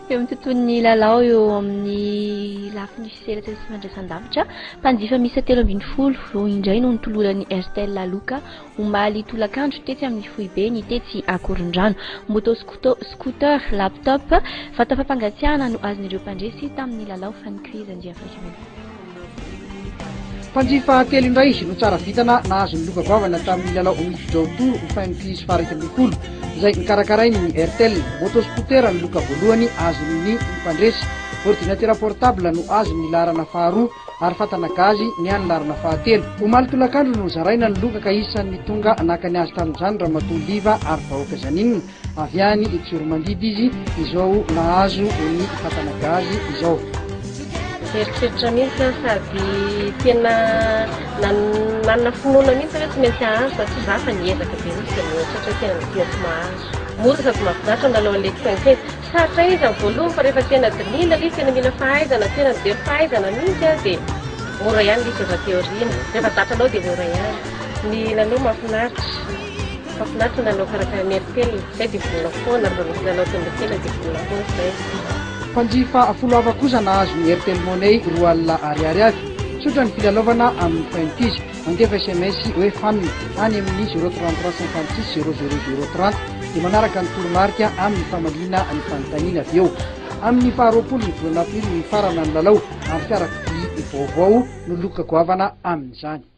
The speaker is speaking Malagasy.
eo amin'ny tontolon'ny lalao eo amin'ny lafiny fiserasera sy fandraisan-davitra mpanjifa misy 320 indray no nitoloran'ny Estelle Laloka omaly tolakandro tetsy amin'ny Foibe ny tetsy Akorondrano moto scooter laptop vata fampangatsiahana no azon'ireo mpandresy tamin'ny lalao fanikrizan-jiafrika. Mpanjifa telo indray no tsara vitana nahazo ny loka goavana tamin'ny lalao miditra-toro fanikrizy faraka ambin'ny folo izay nikarakarainy ny Airtel. Moto scooter ny loka voalohany azon'ny mpandresy, ordinateur portable no azon'ny larana faharoa ary fatana gazy ny any larana fahatelo. Omaly tolakandro no zaraina ny loka ka isan'ny tonga nakany azy tamin'izany Ramatoa Liva ary vahoaka Zanine avy any Tsoromandida izy izao nahazo ny fatana gazy izao. Eritreritra mihitsy sady tena nanana finoana mihitsy hoe tsy maintsy ahazo satria za fa niezaka be mihitsy satria tena dia tsy mahazo. Mora sady mahafinaritra ny lalao aleky fankaiza. Saritra izy amin'ny voalohany fa rehefa tena dinila ilay tena mila fahaizana, tena dia fahaizana mihitsy dia mora ihany ilay efa teoriana. Rehefa zatranao dia mora ihany. Ny lalao mahafinaritra. Mahafinaritra ny lalao karakara ny Airtel. Zay dia volona foana ary misy lalao tena kely dia volona foana zay. Mpanjifa folo ava kosa nahazo ny Airtel Money 2 alina ariary avy. Sotra ny filalaovana amin'ny fainkizy mandefa SMS hoe fanina any amin'ny 03356 00030 dia manaraka ny toromarika amin'ny famalina ny fanontaniana avy eo. Amin'ny faharoapolo ny volana aprily ny farana ny lalao amin'ny fiarakodia vaovao no loka goavana amin'izany.